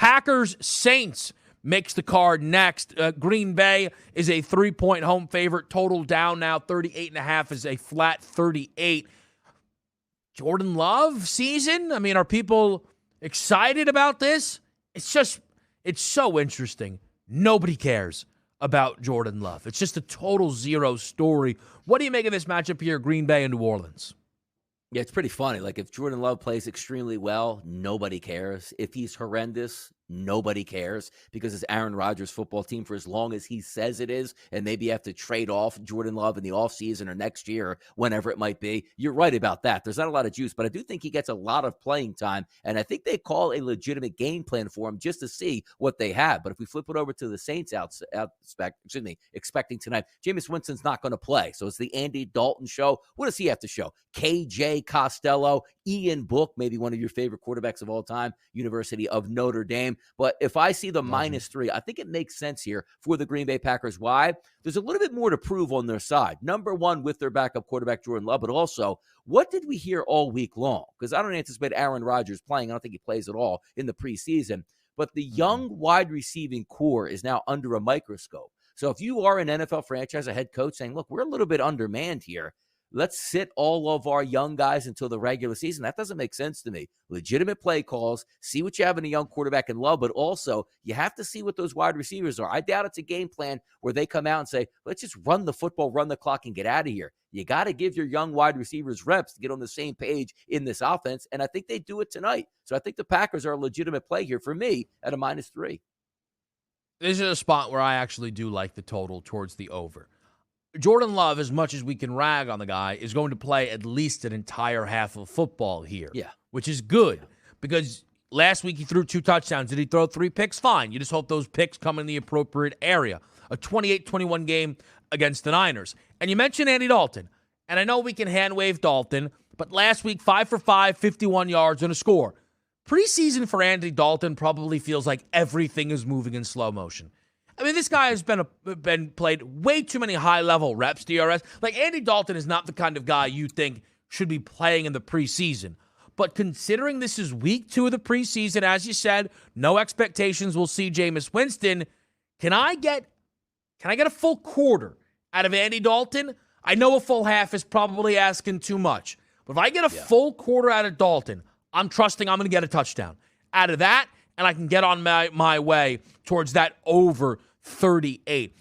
Packers-Saints makes the card next. Green Bay is a 3-point home favorite. Total down now. 38.5 is a flat 38. Jordan Love season? I mean, are people excited about this? It's so interesting. Nobody cares about Jordan Love. It's just a total zero story. What do you make of this matchup here, Green Bay and New Orleans? Yeah, it's pretty funny. Like, if Jordan Love plays extremely well, nobody cares. If he's horrendous, nobody cares, because it's Aaron Rodgers' football team for as long as he says it is, and maybe you have to trade off Jordan Love in the offseason or next year, or whenever it might be. You're right about that. There's not a lot of juice, but I do think he gets a lot of playing time, and I think they call a legitimate game plan for him just to see what they have. But if we flip it over to the Saints expecting tonight, Jameis Winston's not going to play, so it's the Andy Dalton show. What does he have to show? KJ Costello, Ian Book, maybe one of your favorite quarterbacks of all time, University of Notre Dame. But if I see the -3, I think it makes sense here for the Green Bay Packers. Why? There's a little bit more to prove on their side. Number one, with their backup quarterback, Jordan Love, but also, what did we hear all week long? Because I don't anticipate Aaron Rodgers playing. I don't think he plays at all in the preseason. But the young wide receiving core is now under a microscope. So if you are an NFL franchise, a head coach saying, look, we're a little bit undermanned here, let's sit all of our young guys until the regular season. That doesn't make sense to me. Legitimate play calls, see what you have in a young quarterback in Love, but also you have to see what those wide receivers are. I doubt it's a game plan where they come out and say, let's just run the football, run the clock, and get out of here. You got to give your young wide receivers reps to get on the same page in this offense, and I think they do it tonight. So I think the Packers are a legitimate play here for me at a -3. This is a spot where I actually do like the total towards the over. Jordan Love, as much as we can rag on the guy, is going to play at least an entire half of football here. Yeah. Which is good, because last week he threw 2 touchdowns. Did he throw 3 picks? Fine. You just hope those picks come in the appropriate area. A 28-21 game against the Niners. And you mentioned Andy Dalton. And I know we can hand-wave Dalton, but last week, 5 for 5, 51 yards and a score. Preseason for Andy Dalton probably feels like everything is moving in slow motion. I mean, this guy has been played way too many high-level reps, DRS. Like, Andy Dalton is not the kind of guy you think should be playing in the preseason. But considering this is week 2 of the preseason, as you said, no expectations we'll see Jameis Winston. Can I get a full quarter out of Andy Dalton? I know a full half is probably asking too much. But if I get a full quarter out of Dalton, I'm trusting I'm going to get a touchdown out of that, and I can get on my way towards that over 38.